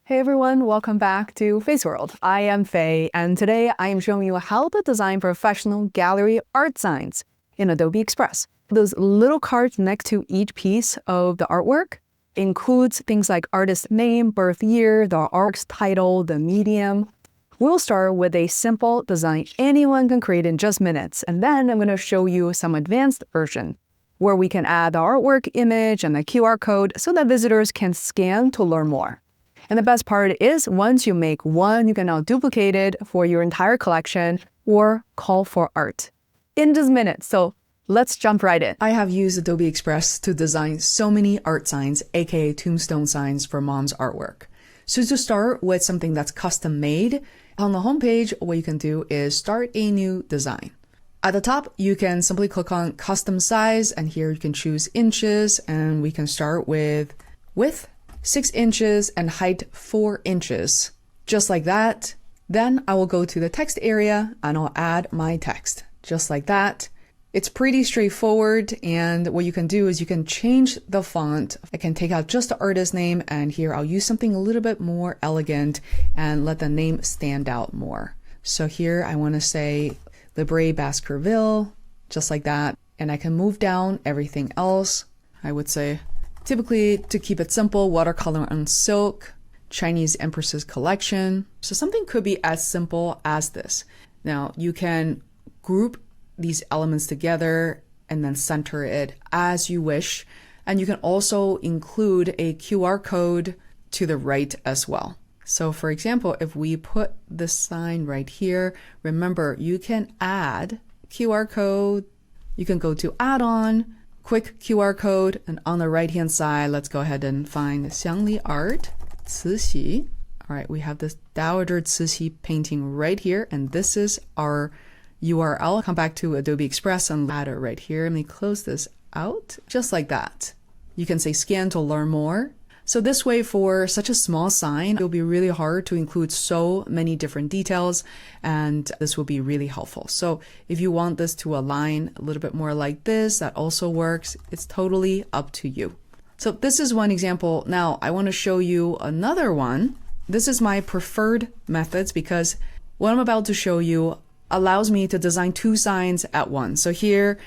Hey everyone, welcome back to Faye's World. I am Faye, and today I am showing you how to design professional gallery art signs in Adobe Express. Those little cards next to each piece of the artwork includes things like artist name, birth year, the art's title, the medium. We'll start with a simple design anyone can create in just minutes, and then I'm going to show you some advanced version where we can add the artwork image and the QR code so that visitors can scan to learn more. And the best part is once you make one, you can now duplicate it for your entire collection or call for art in just minutes. So let's jump right in. I have used Adobe Express to design so many art signs, aka tombstone signs for mom's artwork. So to start with something that's custom made, on the homepage, what you can do is start a new design. At the top, you can simply click on custom size, and here you can choose inches, and we can start with width 6 inches and height 4 inches, just like that. Then I will go to the text area and I'll add my text, just like that. It's pretty straightforward, and what you can do is you can change the font. I can take out just the artist name, and here I'll use something a little bit more elegant and let the name stand out more. So here I want to say Libre Baskerville, just like that. And I can move down everything else. I would say typically, to keep it simple, watercolor on silk, Chinese Empresses collection. So something could be as simple as this. Now you can group these elements together and then center it as you wish. And you can also include a QR code to the right as well. So for example, if we put the sign right here, remember you can add QR code. You can go to add-on, quick QR code, and on the right hand side, let's go ahead and find Xiangli Art, Cixi. All right, we have this Dowager Cixi painting right here, and this is our URL. Come back to Adobe Express and add it right here. Let me close this out, just like that. You can say scan to learn more. So this way, for such a small sign, it'll be really hard to include so many different details, and this will be really helpful. So if you want this to align a little bit more like this, that also works. It's totally up to you. So this is one example. Now I want to show you another one. This is my preferred methods because what I'm about to show you allows me to design 2 signs at once. So here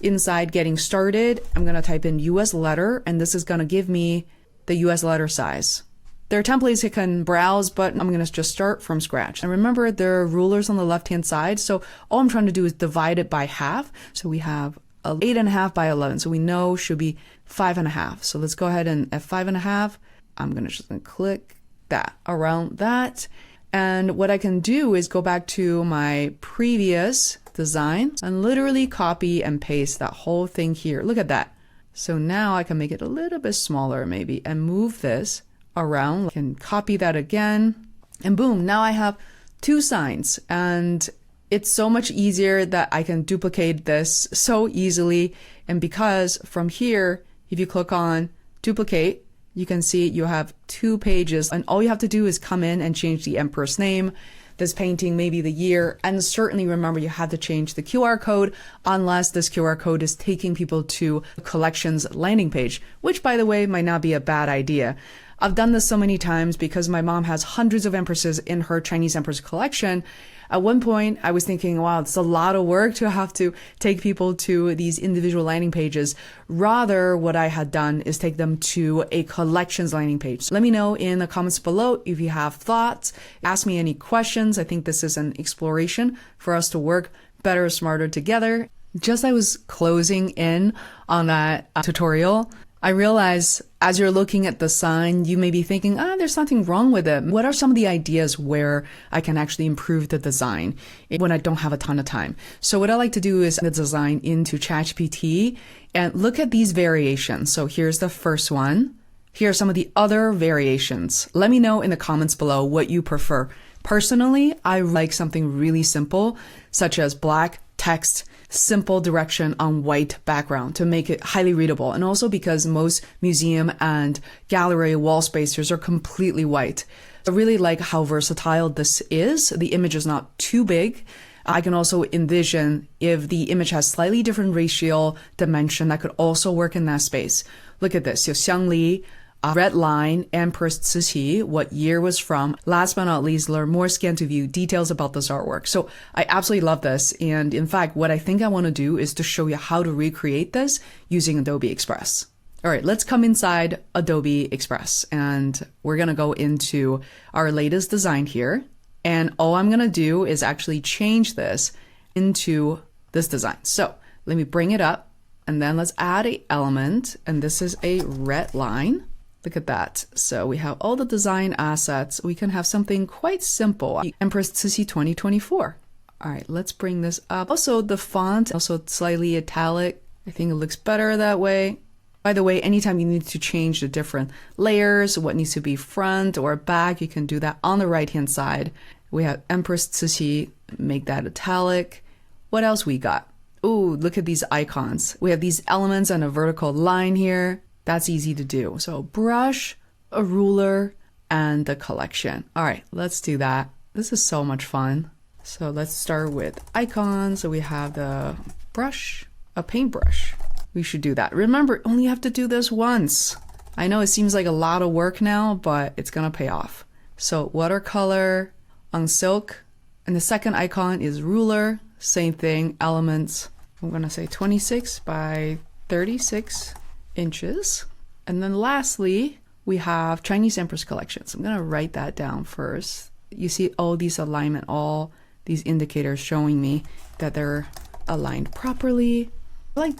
inside getting started, I'm going to type in US letter, and this is going to give me the US letter size. There are templates you can browse, but I'm going to just start from scratch. And remember, there are rulers on the left-hand side. So all I'm trying to do is divide it by half. So we have 8.5 by 11. So we know should be 5.5. So let's go ahead and at 5.5, I'm going to just click that around that. And what I can do is go back to my previous design and literally copy and paste that whole thing here. Look at that. So now I can make it a little bit smaller maybe and move this around. I can copy that again, and boom, now I have 2 signs, and it's so much easier that I can duplicate this so easily. And because from here, if you click on duplicate, you can see you have 2 pages, and all you have to do is come in and change the emperor's name, this painting, maybe the year, and certainly remember you have to change the QR code unless this QR code is taking people to the collection's landing page, which by the way might not be a bad idea. I've done this so many times because my mom has hundreds of empresses in her Chinese Empress collection. At one point, I was thinking, wow, it's a lot of work to have to take people to these individual landing pages. Rather, what I had done is take them to a collections landing page. Let me know in the comments below if you have thoughts. Ask me any questions. I think this is an exploration for us to work better, smarter together. Just as I was closing in on that tutorial, I realize as you're looking at the sign, you may be thinking, there's nothing wrong with it. What are some of the ideas where I can actually improve the design when I don't have a ton of time? So what I like to do is the design into ChatGPT and look at these variations. So here's the first one. Here are some of the other variations. Let me know in the comments below what you prefer. Personally, I like something really simple, such as black text, simple direction on white background to make it highly readable. And also because most museum and gallery wall spacers are completely white. I really like how versatile this is. The image is not too big. I can also envision if the image has slightly different ratio dimension that could also work in that space. Look at this. So Xiangli a red line, Empress Cixi, what year was from. Last but not least, learn more scan to view details about this artwork. So I absolutely love this. And in fact, what I think I want to do is to show you how to recreate this using Adobe Express. All right, let's come inside Adobe Express and we're going to go into our latest design here. And all I'm going to do is actually change this into this design. So let me bring it up and then let's add an element. And this is a red line. Look at that. So we have all the design assets. We can have something quite simple. Empress Cixi 2024. All right, let's bring this up. Also the font, also slightly italic. I think it looks better that way. By the way, anytime you need to change the different layers, what needs to be front or back, you can do that on the right-hand side. We have Empress Cixi, make that italic. What else we got? Ooh, look at these icons. We have these elements and a vertical line here. That's easy to do. So brush, a ruler, and the collection. All right, let's do that. This is so much fun. So let's start with icons. So we have the brush, a paintbrush. We should do that. Remember, only have to do this once. I know it seems like a lot of work now, but it's gonna pay off. So watercolor on silk. And the second icon is ruler. Same thing, elements. I'm gonna say 26 by 36 inches. And then lastly, we have Chinese Empress collection. So I'm gonna write that down first. You see all these alignment, all these indicators showing me that they're aligned properly. I like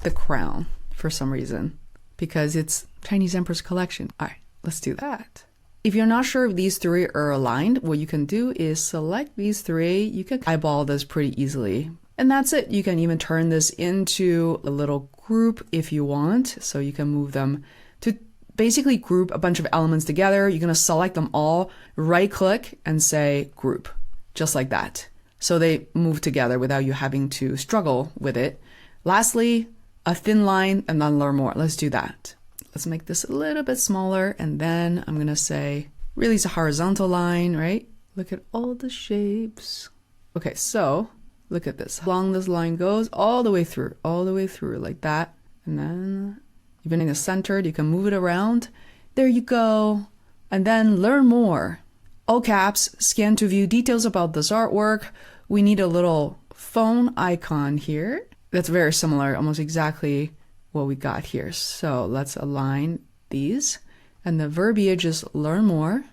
the crown for some reason because it's Chinese Empress collection. All right, let's do that. If you're not sure if these three are aligned, what you can do is select these three. You can eyeball this pretty easily. And that's it. You can even turn this into a little group if you want. So you can move them to basically group a bunch of elements together. You're going to select them all, right click and say group, just like that. So they move together without you having to struggle with it. Lastly, a thin line and then learn more. Let's do that. Let's make this a little bit smaller. And then I'm going to say, really it's a horizontal line, right? Look at all the shapes. Okay, so look at this. How long this line goes all the way through like that. And then even in the center, you can move it around. There you go. And then learn more. All caps, scan to view details about this artwork. We need a little phone icon here. That's very similar, almost exactly what we got here. So let's align these. And the verbiage is learn more,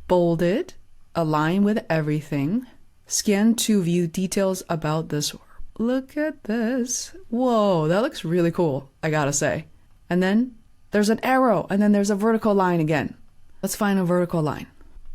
bolded, align with everything, scan to view details about this. Look at this. Whoa, that looks really cool, I gotta say. And then there's an arrow and then there's a vertical line again. Let's find a vertical line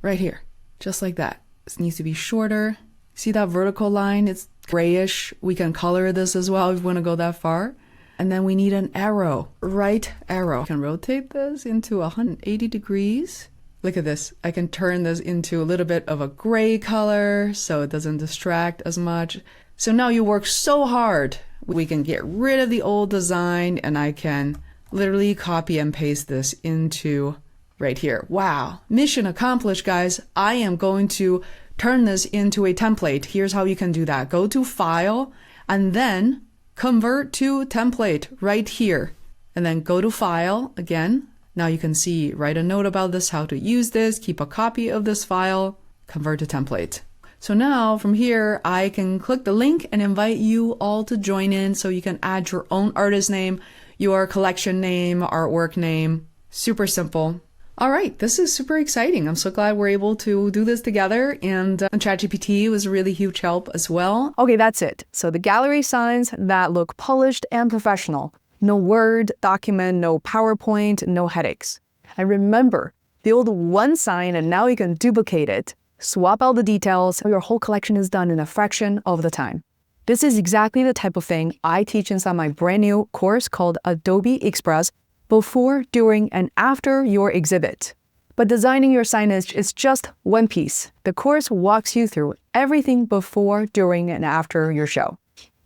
right here, just like that. This needs to be shorter. See that vertical line? It's grayish. We can color this as well if we want to go that far. And then we need an arrow, right arrow. I can rotate this into 180 degrees. Look at this. I can turn this into a little bit of a gray color so it doesn't distract as much. So now you work so hard. We can get rid of the old design and I can literally copy and paste this into right here. Wow. Mission accomplished, guys. I am going to turn this into a template. Here's how you can do that. Go to File and then convert to template right here. And then go to File again. Now you can see, write a note about this, how to use this, keep a copy of this file, convert to template. So now from here, I can click the link and invite you all to join in so you can add your own artist name, your collection name, artwork name. Super simple. All right, this is super exciting. I'm so glad we're able to do this together, and ChatGPT was a really huge help as well. Okay, that's it. So the gallery signs that look polished and professional. No Word document, no PowerPoint, no headaches. And remember, the old one sign and now you can duplicate it. Swap out the details, your whole collection is done in a fraction of the time. This is exactly the type of thing I teach inside my brand new course called Adobe Express, before, during, and after your exhibit. But designing your signage is just one piece. The course walks you through everything before, during, and after your show.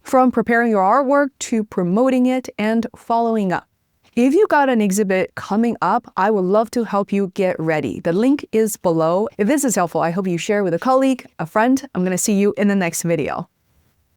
From preparing your artwork to promoting it and following up. If you got an exhibit coming up, I would love to help you get ready. The link is below. If this is helpful, I hope you share with a colleague, a friend. I'm going to see you in the next video.